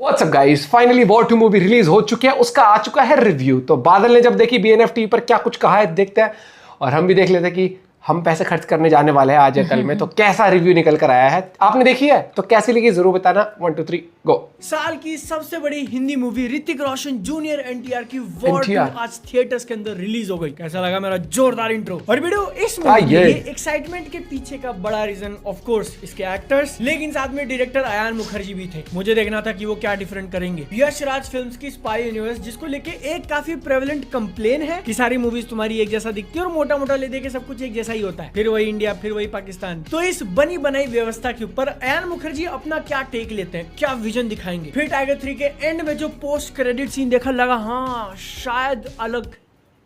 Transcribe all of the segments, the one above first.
WhatsApp guys, finally war 2 movie release हो चुकी है, उसका आ चुका है रिव्यू। तो बादल ने जब देखी BNF टीवी पर क्या कुछ कहा है देखते हैं, और हम भी देख लेते हैं कि हम पैसे खर्च करने जाने वाले हैं आज या कल में, तो कैसा रिव्यू निकल कर आया है। आपने देखी है तो कैसी लगी जरूर बताना। 1 2 3 गो। साल की सबसे बड़ी Hindi movie Hrithik Roshan junior NTR की वॉर 2 आज थिएटर्स के अंदर रिलीज हो गई। कैसा लगा मेरा जोरदार इंट्रो। और वीडियो इस मूवी के एक्साइटमेंट के पीछे का बड़ा रीजन ऑफ कोर्स इसके एक्टर्स, लेकिन साथ में डायरेक्टर अयान मुखर्जी भी थे। मुझे देखना था कि वो क्या डिफरेंट करेंगे। यश राज फिल्म्स की स्पाई यूनिवर्स, जिसको लेके एक काफी प्रेवलेंट कंप्लेन है कि सारी मूवीज तुम्हारी एक जैसा दिखती है और मोटा मोटा ले दे के सब कुछ एक जैसा ही होता है, फिर वही इंडिया फिर वही पाकिस्तान। तो इस बनी बनाई व्यवस्था के ऊपर अयान मुखर्जी अपना क्या टेक लेते हैं, क्या विजन दिखाएंगे। फिर टाइगर 3 के एंड में जो पोस्ट क्रेडिट सीन देखा, लगा हाँ शायद अलग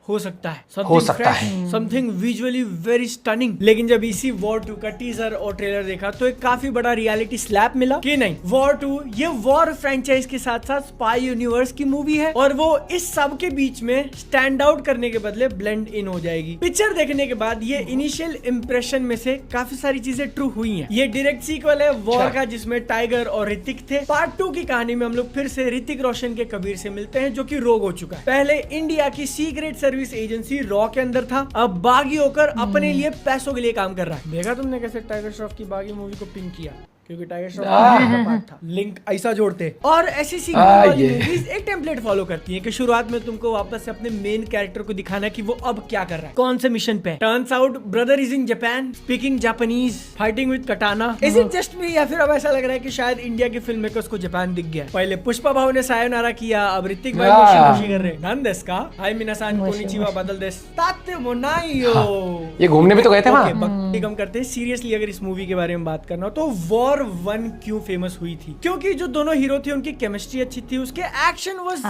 हो सकता है, समथिंग विजुअली वेरी स्टनिंग। लेकिन जब इसी वॉर 2 का टीजर और ट्रेलर देखा तो एक काफी बड़ा रियलिटी स्लैप मिला कि नहीं, वॉर 2 ये वॉर फ्रेंचाइज के साथ साथ स्पाई यूनिवर्स की मूवी है और वो इस सब के बीच में स्टैंड आउट करने के बदले ब्लेंड इन हो जाएगी। पिक्चर देखने के बाद ये इनिशियल इंप्रेशन में से काफी सारी चीजें ट्रू हुई हैं। ये डायरेक्ट सीक्वल है वॉर का, जिसमें टाइगर और ऋतिक थे। पार्ट 2 की कहानी में हम लोग फिर से ऋतिक रोशन के कबीर से मिलते हैं, जो कि रोग हो चुका है। पहले इंडिया की सीक्रेट सर्विस एजेंसी रॉ के अंदर था, अब बागी होकर अपने लिए पैसों के लिए काम कर रहा है। देखा तुमने कैसे टाइगर श्रॉफ की बागी मूवी को पिंक किया, क्योंकि टाइगर श्रॉफ का पार्ट था। लिंक ऐसा जोड़ते। और ऐसी मूवीज एक टेम्पलेट फॉलो करती है कि शुरुआत में तुमको वापस से अपने मेन कैरेक्टर को दिखाना कि वो अब क्या कर रहा है, कौन से मिशन पे। Turns out brother is in Japan, speaking Japanese, fighting with कटाना। इज इट जस्ट मी, या फिर अब ऐसा लग रहा है कि शायद इंडिया के फिल्म मेकर्स को जापान दिख गया। पहले पुष्पा भाव ने सायोनारा किया, अब ऋतिक भाई मोशी कर रहे। नन देस का हाय मिनासान कोनिचिवा बदल देस ताते मोनाइयो। ये घूमने भी तो गए थे वहां। भक्ति कम करते हैं। सीरियसली अगर इस मूवी के बारे में बात करना हो तो वॉर 1 क्यों फेमस हुई थी, क्योंकि जो दोनों हीरो थे उनकी केमिस्ट्री अच्छी थी, उसके action was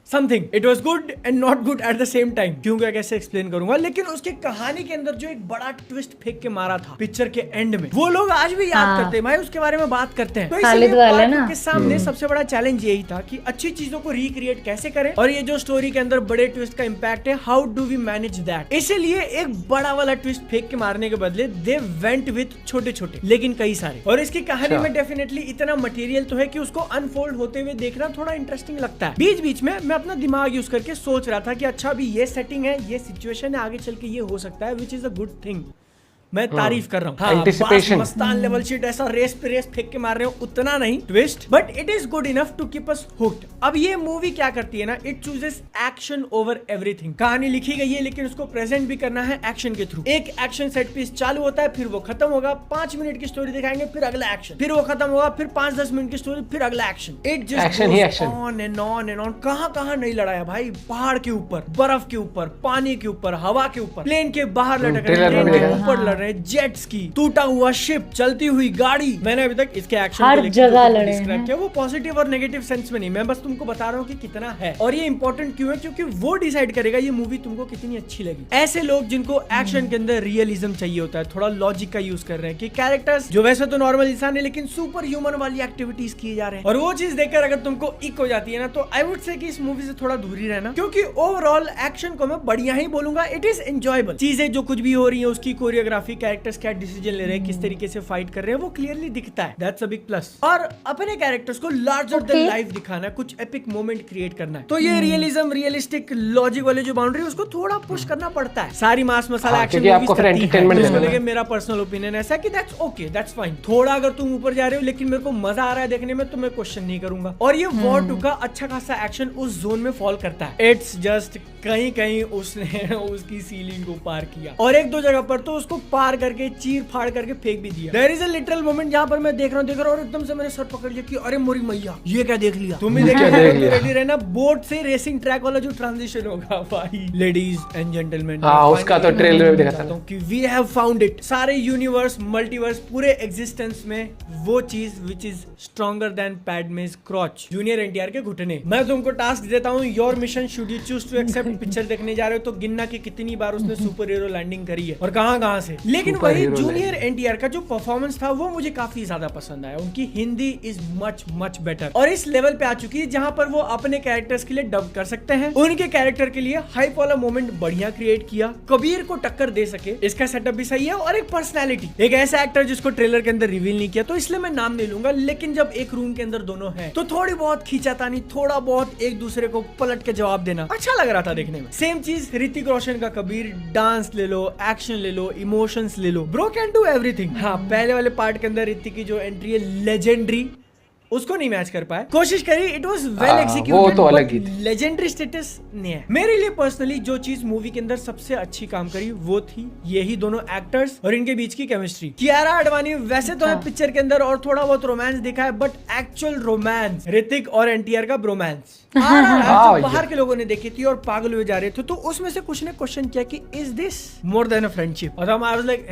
something, it was good and not good at the same time. क्यों क्या कैसे एक्सप्लेन करूंगा, लेकिन उसकी कहानी के अंदर जो एक बड़ा ट्विस्ट फेंक के मारा था पिक्चर के एंड में, वो लोग आज भी याद करते हैं भाई, उसके बारे में बात करते हैं। तो इसलिए के सामने सबसे बड़ा चैलेंज यही था कि अच्छी चीजों को रिक्रिएट कैसे करें, और ये जो स्टोरी के अंदर बड़े ट्विस्ट का इम्पैक्ट है, how do we manage that. इसीलिए एक बड़ा वाला ट्विस्ट फेंक के मारने के बदले दे वेंट विथ छोटे छोटे लेकिन कई सारे। और इसकी कहानी में डेफिनेटली इतना मटेरियल तो है कि उसको अनफोल्ड होते हुए देखना थोड़ा इंटरेस्टिंग लगता है। बीच बीच में मैं अपना दिमाग यूज करके सोच रहा था कि अच्छा अभी ये सेटिंग है, ये सिचुएशन है, आगे चल के ये हो सकता है, which is a good thing. मैं तारीफ कर रहा हूँ। हाँ, मस्तान लेवल शीट ऐसा रेस पे रेस फेंक के मार रहे हो, उतना नहीं twist, but it is good enough to keep us hooked. अब ये मूवी क्या करती है ना, it chooses action over everything. कहानी लिखी गई है लेकिन उसको प्रेजेंट भी करना है एक्शन के थ्रू। एक एक्शन सेट पीस चालू होता है, फिर वो खत्म होगा, 5 मिनट की स्टोरी दिखाएंगे, फिर अगला एक्शन, फिर वो खत्म होगा, फिर 5-10 मिनट की स्टोरी, फिर अगला action. It just on and on and on. कहाँ नहीं लड़ाया भाई, पहाड़ के ऊपर, बर्फ के ऊपर, पानी के ऊपर, हवा के ऊपर, प्लेन के बाहर लटक रहे, प्लेन के ऊपर लड़ रहे, जेट्स की, टूटा हुआ शिप, चलती हुई गाड़ी। मैंने अभी तक इसके एक्शन हर जगह लड़े डिस्क्राइब किया, वो पॉजिटिव और नेगेटिव सेंस में नहीं, मैं बस तुमको बता रहा हूँ कि कितना है। और ये इंपॉर्टेंट क्यों है, क्योंकि वो डिसाइड करेगा ये मूवी तुमको कितनी अच्छी लगी। ऐसे लोग जिनको एक्शन के अंदर रियलिज्म चाहिए होता है, थोड़ा लॉजिक का यूज कर रहे हैं कि कैरेक्टर्स जो वैसे तो नॉर्मल इंसान है लेकिन सुपर ह्यूमन वाली एक्टिविटीज किए जा रहे हैं, और वो चीज देखकर अगर तुमको इक हो जाती है ना, तो आई वुड से कि इस मूवी से थोड़ा दूरी रहना। क्योंकि ओवरऑल एक्शन को मैं बढ़िया ही बोलूंगा, इट इज एंजॉयबल। चीजें जो कुछ भी हो रही है, उसकी कोरियोग्राफी, कैरेक्टर्स क्या डिसीजन ले रहे हैं, किस तरीके से फाइट कर रहे हैं, वो क्लियरली दिखता है। That's a big plus. और अपने कैरेक्टर्स को लार्जर देन लाइफ दिखाना है, कुछ एपिक मोमेंट क्रिएट करना है, तो ये रियलिज्म, रियलिस्टिक, लॉजिक वाले जो बाउंड्री, उसको थोड़ा पुश करना पड़ता है। सारी मास मसाला एक्शन मूवीज, मेरा पर्सनल ओपिनियन ऐसा है कि दैट्स ओके, दैट्स फाइन। थोड़ा अगर तुम ऊपर जा रहे हो लेकिन मेरे को मजा आ रहा है देखने में, तो मैं क्वेश्चन नहीं करूंगा। और ये वॉर 2 का अच्छा खासा एक्शन उस जोन में फॉल करता है। इट्स जस्ट कहीं कहीं उसने उसकी सीलिंग को पार किया, और एक दो जगह पर तो उसको पार करके चीर फाड़ करके फेंक भी दिया। There is a literal moment जहां पर मैं देख रहा हूं और एकदम से मैंने सर पकड़ लिया कि अरे मोरी मैया, ये क्या देख लिया। तुम भी देख लिया, रेडी रहना। बोट से रेसिंग ट्रैक वाला जो ट्रांजिशन होगा भाई, लेडीज एंड जेंटलमैन, उसका तो ट्रेलर में दिखा था कि वी हैव फाउंड इट। सारे यूनिवर्स, मल्टीवर्स, पूरे एग्जिस्टेंस में वो चीज which is stronger than Padme's crotch, junior NTR के घुटने। मैं तुमको टास्क देता हूँ, your mission, should you choose to accept. Picture देखने जा रहे हो तो गिनना कि कितनी बार उसने सुपर हीरो लैंडिंग करी है और कहां से। लेकिन वही जूनियर एनटीआर का जो परफॉर्मेंस था वो मुझे काफी ज्यादा पसंद आया। उनकी हिंदी इज मच बेटर और इस लेवल पे आ चुकी है जहां पर वो अपने कैरेक्टर्स के लिए डब कर सकते हैं। उनके कैरेक्टर के लिए हाइप वाला मोमेंट बढ़िया क्रिएट किया, कबीर को टक्कर दे सके, इसका सेटअप भी सही है। और एक पर्सनैलिटी, एक ऐसा एक्टर जिसको ट्रेलर के अंदर रिवील नहीं किया तो इसलिए मैं नाम नहीं लूंगा, लेकिन जब एक रूम के अंदर दोनों हैं तो थोड़ी बहुत खींचातानी, थोड़ा बहुत एक दूसरे को पलट के जवाब देना अच्छा लग रहा था देखने में। सेम चीज ऋतिक रोशन का कबीर, डांस ले लो, एक्शन ले लो, इमोशंस ले लो, ब्रो कैन डू एवरीथिंग। हाँ, पहले वाले पार्ट के अंदर ऋतिक की जो एंट्री है लेजेंडरी, उसको नहीं मैच कर पाए, कोशिश करी, इट वाज वेल एग्जीक्यूटेड, वो तो अलग ही लेजेंडरी स्टेटस नहीं है। मेरे लिए पर्सनली जो चीज मूवी के अंदर सबसे अच्छी काम करी वो थी यही दोनों एक्टर्स और इनके बीच की केमिस्ट्री। कियारा आडवाणी वैसे तो है पिक्चर के अंदर और थोड़ा बहुत रोमांस दिखा है, बट एक्चुअल रोमांस ऋतिक और एनटीआर का ब्रोमांस बाहर के लोगों ने देखी थी और पागल हुए जा रहे थे, तो उसमें से कुछ ने क्वेश्चन किया कि is this more than a friendship, और हम आर लाइक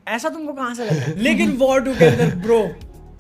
ऐसा तुमको कहां से लगा? लेकिन वॉर 2 के अंदर ब्रो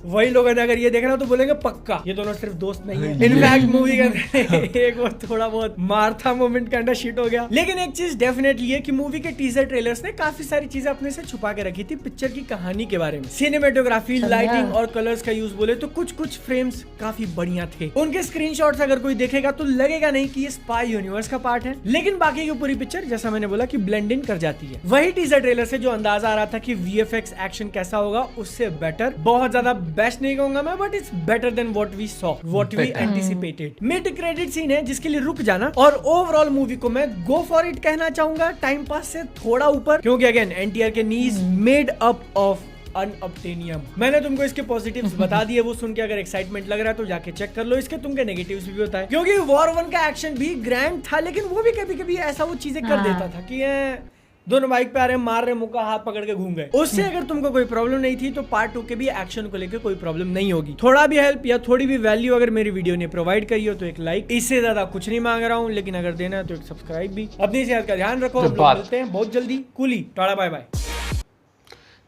वही लोगों ने अगर ये देखना तो बोलेंगे पक्का ये दोनों सिर्फ दोस्त नहीं है। इनफैक्ट मूवी के अंदर एक वो थोड़ा बहुत मार्था मोमेंट का अंडर शिट हो गया। लेकिन एक चीज डेफिनेटली है कि मूवी के टीजर ट्रेलर्स ने काफी सारी चीजें अपने से छुपा के रखी थी पिक्चर की कहानी के बारे में। सिनेमेटोग्राफी, लाइटिंग और कलर्स का यूज बोले तो कुछ फ्रेम्स काफी बढ़िया थे। उनके स्क्रीनशॉट्स अगर कोई देखेगा तो लगेगा नहीं कि ये स्पाई यूनिवर्स का पार्ट है, लेकिन बाकी की पूरी पिक्चर जैसा मैंने बोला कि ब्लेंड इन कर जाती है। वही टीजर ट्रेलर से जो अंदाजा आ रहा था कि वीएफएक्स एक्शन कैसा होगा उससे बेटर, बहुत ज्यादा बेस्ट नहीं कहूंगा मैं, but it's better than what we saw, what we anticipated. Mid credit scene है जिसके लिए रुक जाना, और ओवरऑल मूवी को मैं गो फॉर इट कहना चाहूंगा, टाइम पास से थोड़ा ऊपर, क्योंकि अगेन एनटीआर के नीज मेड अप ऑफ अनअब्टेनियम। मैंने तुमको इसके पॉजिटिव्स बता दिए, वो सुन के अगर एक्साइटमेंट लग रहा है तो जाके चेक कर लो। इसके तुमके नेगेटिव्स भी बताए, क्योंकि वॉर 1 का एक्शन भी ग्रैंड था, लेकिन वो भी कभी कभी ऐसा वो चीजें कर देता था कि दोनों बाइक पे आ रहे हैं, मार रहे, मुक्का हाथ पकड़ के घूम गए। उससे अगर तुमको कोई प्रॉब्लम नहीं थी तो पार्ट 2 के भी एक्शन को लेकर कोई प्रॉब्लम नहीं होगी। थोड़ा भी हेल्प या थोड़ी भी वैल्यू अगर मेरी वीडियो ने प्रोवाइड करी हो तो एक लाइक, इससे ज्यादा कुछ नहीं मांग रहा हूँ, लेकिन अगर देना है तो एक सब्सक्राइब भी। अपनी सेहत का ध्यान रखो, हम लोग मिलते हैं बहुत जल्दी। Coolie, tata, bye bye.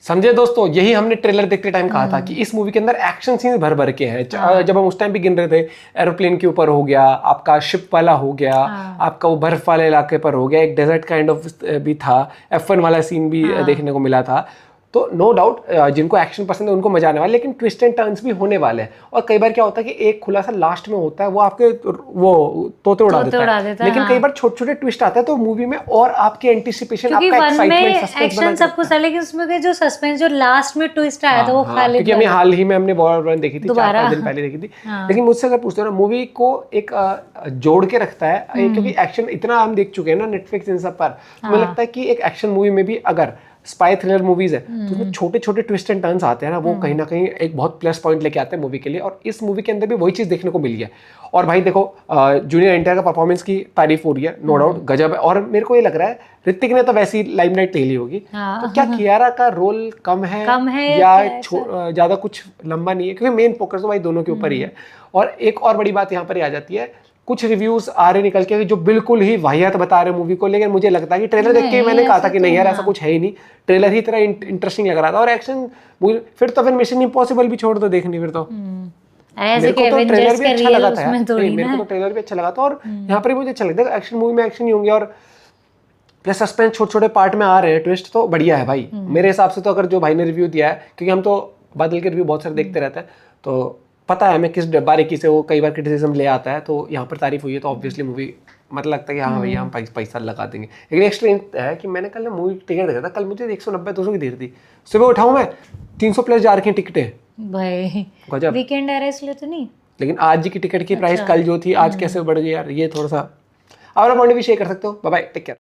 समझे दोस्तों, यही हमने ट्रेलर देखते टाइम कहा था कि इस मूवी के अंदर एक्शन सीन भर भर के हैं। जब हम उस टाइम भी गिन रहे थे, एरोप्लेन के ऊपर हो गया, आपका शिप वाला हो गया, आपका वो बर्फ वाले इलाके पर हो गया, एक डेजर्ट काइंड ऑफ भी था, F1 वाला सीन भी देखने को मिला था। तो नो डाउट जिनको एक्शन पसंद है उनको मजा आने वाला है, लेकिन ट्विस्ट एंड टर्न्स भी होने वाले हैं। और कई बार क्या होता है कि एक खुला सा लास्ट में होता है, वो आपके वो तोते उड़ा देता है, लेकिन कई बार छोटे छोटे ट्विस्ट आते हैं तो मूवी में और आपकी एंटिसिपेशन, आपका एक्साइटमेंट, सस्पेंस एक्शन सब कुछ है, लेकिन उसमें जो सस्पेंस, जो लास्ट में ट्विस्ट आया था वो खाली। क्योंकि हमें हाल ही में हमने वॉर 1 देखी थी, 4-5 दिन पहले देखी थी, लेकिन मुझसे अगर पूछते हो ना, मूवी को एक जोड़ के रखता है, क्योंकि एक्शन इतना हम देख चुके हैं ना नेटफ्लिक्स इन सब पर, मुझे लगता है कि एक एक्शन मूवी में भी अगर स्पाई थ्रिलर मूवीज है तो उसमें छोटे छोटे ट्विस्ट एंड टर्न्स आते हैं ना, वो कहीं ना कहीं एक बहुत प्लस पॉइंट लेके आते हैं मूवी के लिए। और इस मूवी के अंदर भी वही चीज देखने को मिली है। और भाई देखो, जूनियर एनटीआर का परफॉर्मेंस की तारीफ हो रही है, नो डाउट गजब है। और मेरे को ये लग रहा है ऋतिक ने तो वैसी लाइमलाइट ले ली होगी, तो क्या कियारा का रोल कम है या ज्यादा कुछ लंबा नहीं है, क्योंकि मेन फोकस तो भाई दोनों के ऊपर ही है। और एक और बड़ी बात यहाँ पर आ जाती है, कुछ रिव्यूज आ रहे निकल के जो बिल्कुल ही वाहियात बता रहे मूवी को, लेकिन मुझे लगता है कि ट्रेलर देख के मैंने कहा था कि नहीं यार ऐसा कुछ है ही नहीं, ट्रेलर ही इतना इंटरेस्टिंग लग रहा था। और एक्शन फिर तो फिर मिशन इम्पॉसिबल भी छोड़ दो देखनी, फिर तो मेरे को तो ट्रेलर भी अच्छा लगा था, मेरे को तो ट्रेलर भी अच्छा लगा था। और यहाँ पर मुझे अच्छा लगता है, एक्शन मूवी में एक्शन ही होंगे और प्लस सस्पेंस छोटे छोटे पार्ट में आ रहे हैं, ट्विस्ट तो बढ़िया है भाई मेरे हिसाब से। तो अगर जो भाई ने रिव्यू दिया है, क्योंकि हम तो बादल के रिव्यू बहुत सारे देखते रहते हैं, तो पता है हमें किस बारीकी से वो कई बार क्रिटिसिज्म ले आता है, तो यहाँ पर तारीफ हुई है तो ऑब्वियसली मूवी मतलब लगता है कि हाँ भैया हम पैसा लगा देंगे। लेकिन एक्स्ट्रा है कि मैंने कल मूवी टिकट देखा था, कल मुझे 190-200 की दे रही थी, सुबह उठाऊँ मैं 300 प्लस जा रखी टिकटें भाई, गजब। वीकेंड आ रहा है इसलिए तो नहीं, लेकिन आज की टिकट की प्राइस कल जो थी आज कैसे बढ़ गई यार, ये थोड़ा सा अपना पॉइंट भी शेयर कर सकते हो। Bye bye, take care.